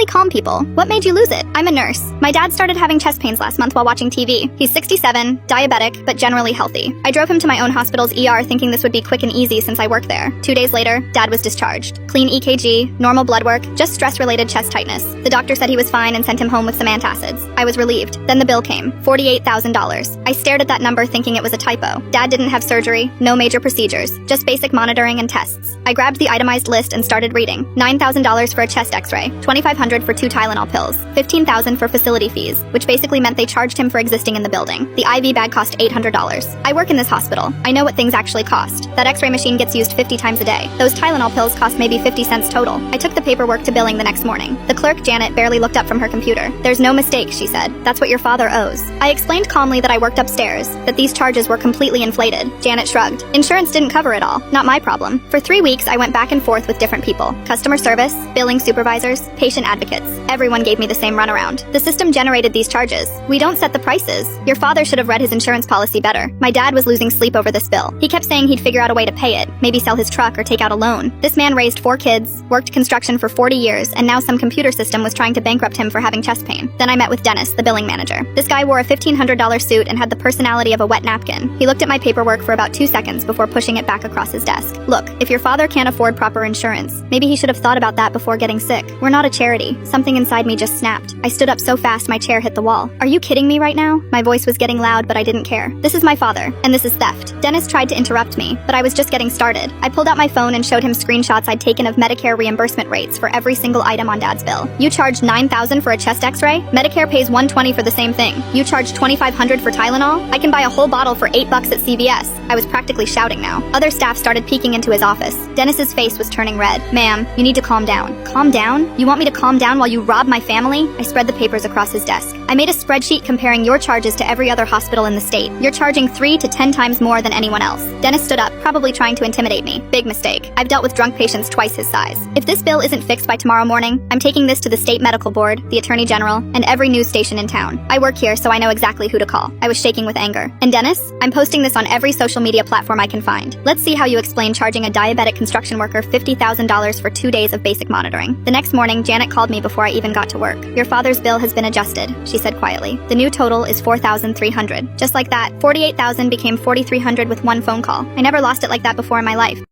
usually calm people. What made you lose it? I'm a nurse. My dad started having chest pains last month while watching TV. He's 67, diabetic, but generally healthy. I drove him to my own hospital's ER thinking this would be quick and easy since I work there. 2 days later, Dad was discharged. Clean EKG, normal blood work, just stress-related chest tightness. The doctor said he was fine and sent him home with some antacids. I was relieved. Then the bill came, $48,000. I stared at that number thinking it was a typo. Dad didn't have surgery, no major procedures, just basic monitoring and tests. I grabbed the itemized list and started reading. $9,000 for a chest x-ray, $2,500 for 2 Tylenol pills, $15,000 for facility fees, which basically meant they charged him for existing in the building. The IV bag cost $800. I work in this hospital. I know what things actually cost. That x-ray machine gets used 50 times a day. Those Tylenol pills cost maybe 50 cents total. I took the paperwork to billing the next morning. The clerk, Janet, barely looked up from her computer. There's no mistake, she said. That's what your father owes. I explained calmly that I worked upstairs, that these charges were completely inflated. Janet shrugged. Insurance didn't cover it all. Not my problem. For 3 weeks, I went back and forth with different people. Customer service, billing supervisors, patient advocates. Everyone gave me the same runaround. The system generated these charges. We don't set the prices. Your father should have read his insurance policy better. My dad was losing sleep over this bill. He kept saying he'd figure out a way to pay it, maybe sell his truck or take out a loan. This man raised 4 kids, worked construction for 40 years, and now some computer system was trying to bankrupt him for having chest pain. Then I met with Dennis, the billing manager. This guy wore a $1,500 suit and had the personality of a wet napkin. He looked at my paperwork for about 2 seconds before pushing it back across his desk. Look, if your father can't afford proper insurance, maybe he should have thought about that before getting sick. We're not a charity. Something inside me just snapped. I stood up so fast my chair hit the wall. Are you kidding me right now? My voice was getting loud, but I didn't care. This is my father, and this is theft. Dennis tried to interrupt me, but I was just getting started. I pulled out my phone and showed him screenshots I'd taken of Medicare reimbursement rates for every single item on Dad's bill. You charged $9,000 for a chest x-ray? Medicare pays $120 for the same thing. You charged $2,500 for Tylenol? I can buy a whole bottle for $8 at CVS. I was practically shouting now. Other staff started peeking into his office. Dennis's face was turning red. Ma'am, you need to calm down. Calm down? You want me to calm down while you rob my family? I spread the papers across his desk. I made a spreadsheet comparing your charges to every other hospital in the state. You're charging 3 to 10 times more than anyone else. Dennis stood up, probably trying to intimidate me. Big mistake. I've dealt with drunk patients twice his size. If this bill isn't fixed by tomorrow morning, I'm taking this to the state medical board, the attorney general, and every news station in town. I work here, so I know exactly who to call. I was shaking with anger. And Dennis, I'm posting this on every social media platform I can find. Let's see how you explain charging a diabetic construction worker $50,000 for 2 days of basic monitoring. The next morning, Janet called me before I even got to work. Your father's bill has been adjusted, she said quietly. The new total is $4,300. Just like that, $48,000 became $4,300 with one phone call. I never lost it like that before in my life.